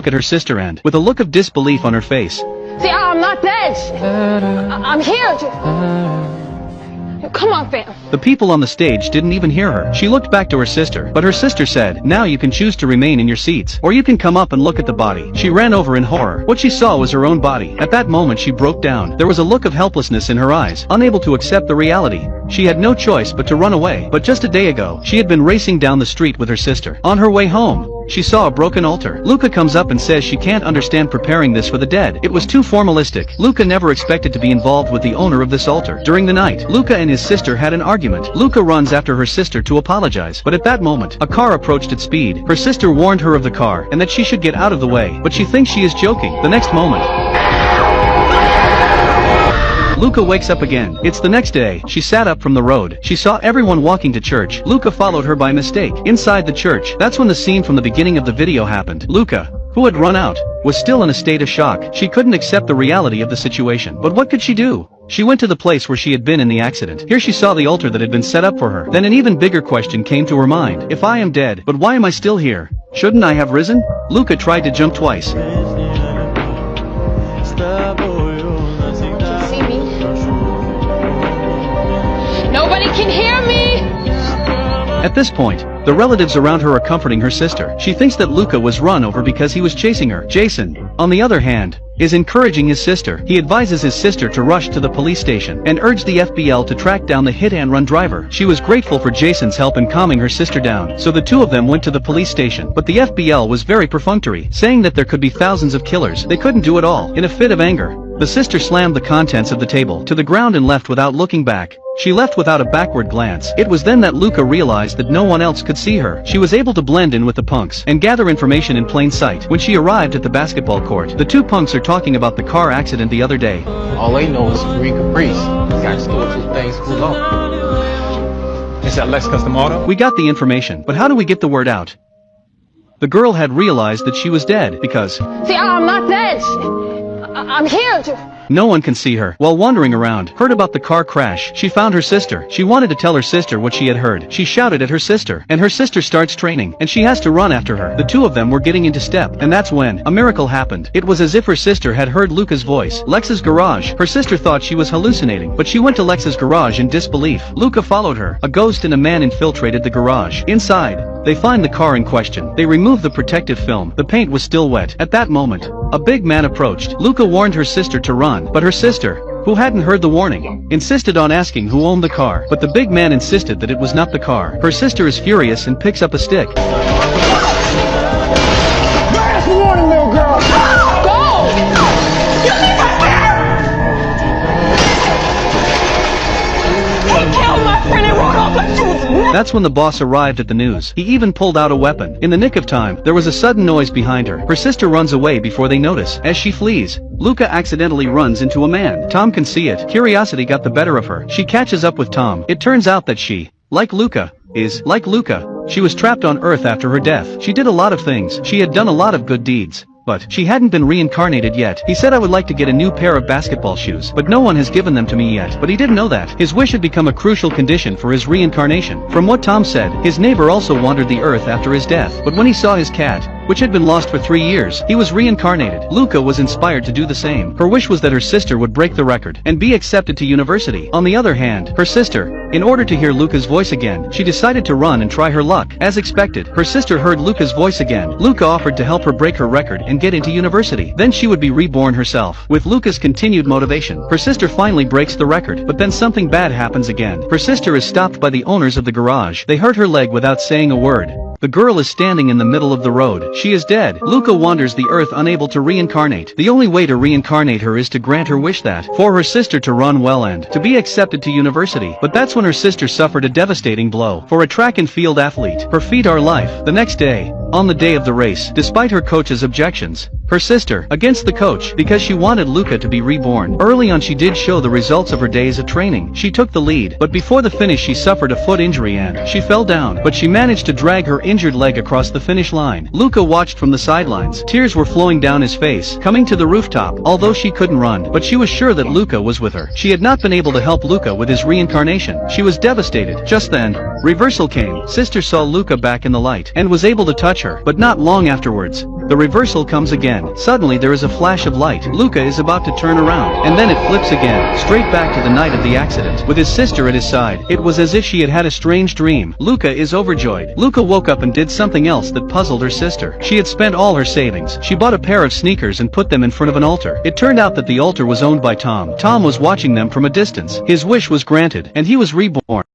look at her sister and, with a look of disbelief on her face, See, I'm not dead. I'm here. Come on, fam. the people on the stage didn't even hear her. She looked back to her sister, but her sister said, now you can choose to remain in your seats, or you can come up and look at the body. She ran over in horror. What she saw was her own body. At that moment she broke down. There was a look of helplessness in her eyes, unable to accept the reality. She had no choice but to run away. But just a day ago, she had been racing down the street with her sister. On her way home, she saw a broken altar. Luca comes up and says she can't understand preparing this for the dead. It was too formalistic. Luca never expected to be involved with the owner of this altar. During the night, Luca and his sister had an argument. Luca runs after her sister to apologize. But at that moment, a car approached at speed. Her sister warned her of the car and that she should get out of the way. But she thinks she is joking. The next moment, Luca wakes up again. It's the next day. She sat up from the road. She saw everyone walking to church. Luca followed her by mistake. Inside the church, that's when the scene from the beginning of the video happened. Luca, who had run out, was still in a state of shock. She couldn't accept the reality of the situation. But what could she do? She went to the place where she had been in the accident. Here she saw the altar that had been set up for her. Then an even bigger question came to her mind. If I am dead, but why am I still here? Shouldn't I have risen? Luca tried to jump twice. Nobody can hear me! At this point, the relatives around her are comforting her sister. She thinks that Luca was run over because he was chasing her. Jason, on the other hand, is encouraging his sister. He advises his sister to rush to the police station and urge the FBL to track down the hit-and-run driver. She was grateful for Jason's help in calming her sister down, so the two of them went to the police station. But the FBL was very perfunctory, saying that there could be thousands of killers. They couldn't do it all. In a fit of anger, the sister slammed the contents of the table to the ground and left without looking back. She left without a backward glance. It was then that Luca realized that no one else could see her. She was able to blend in with the punks and gather information in plain sight. When she arrived at the basketball court, the two punks are talking about the car accident the other day. All they know is free Caprice. Got to store two things cool off. Is that Lex Custom Auto? We got the information, but how do we get the word out? The girl had realized that she was dead because See, I'm not dead. I'm here. no one can see her. While wandering around, heard about the car crash. She found her sister. She wanted to tell her sister what she had heard. She shouted at her sister, and her sister starts training, and she has to run after her. The two of them were getting into step, and that's when a miracle happened. It was as if her sister had heard Luca's voice. Lex's garage. Her sister thought she was hallucinating, but she went to Lex's garage in disbelief. Luca followed her. A ghost and a man infiltrated the garage. Inside, they find the car in question. They remove the protective film. The paint was still wet. At that moment, a big man approached. Luca warned her sister to run, but her sister, who hadn't heard the warning, insisted on asking who owned the car. But the big man insisted that it was not the car. Her sister is furious and picks up a stick. That's the warning, little girl. Go! You leave my where? He killed my friend and wrote off the truth. That's when the boss arrived at the news. He even pulled out a weapon. In the nick of time, there was a sudden noise behind her. Her sister runs away before they notice. As she flees, Luca accidentally runs into a man. Tom can see it. Curiosity got the better of her. She catches up with Tom. It turns out that she, like Luca, she was trapped on Earth after her death. She did a lot of things. She had done a lot of good deeds. But she hadn't been reincarnated yet. He said I would like to get a new pair of basketball shoes, but no one has given them to me yet. But he didn't know that his wish had become a crucial condition for his reincarnation. From what Tom said, his neighbor also wandered the earth after his death. But when he saw his cat, which had been lost for 3 years, he was reincarnated. Luca was inspired to do the same. Her wish was that her sister would break the record and be accepted to university. On the other hand, her sister, in order to hear Luca's voice again, she decided to run and try her luck. As expected, her sister heard Luca's voice again. Luca offered to help her break her record and get into university. Then she would be reborn herself. With Luca's continued motivation, her sister finally breaks the record. But then something bad happens again. Her sister is stopped by the owners of the garage. They hurt her leg without saying a word. The girl is standing in the middle of the road. She is dead. Luca wanders the earth unable to reincarnate. The only way to reincarnate her is to grant her wish that, for her sister to run well and to be accepted to university. But that's when her sister suffered a devastating blow. For a track and field athlete, her feet are life. The next day, on the day of the race, despite her coach's objections, her sister, against the coach, because she wanted Luca to be reborn. Early on she did show the results of her days of training. She took the lead, but before the finish she suffered a foot injury and she fell down, but she managed to drag her injured leg across the finish line. Luca watched from the sidelines. Tears were flowing down his face, coming to the rooftop, although she couldn't run, but she was sure that Luca was with her. She had not been able to help Luca with his reincarnation. She was devastated. Just then, reversal came. Sister saw Luca back in the light, and was able to touch her, but not long afterwards, The reversal comes again. Suddenly there is a flash of light. Luca is about to turn around, and then it flips again, straight back to the night of the accident. With his sister at his side, it was as if she had had a strange dream. Luca is overjoyed. Luca woke up and did something else that puzzled her sister. She had spent all her savings. She bought a pair of sneakers and put them in front of an altar. It turned out that the altar was owned by Tom. Tom was watching them from a distance. His wish was granted, and he was reborn.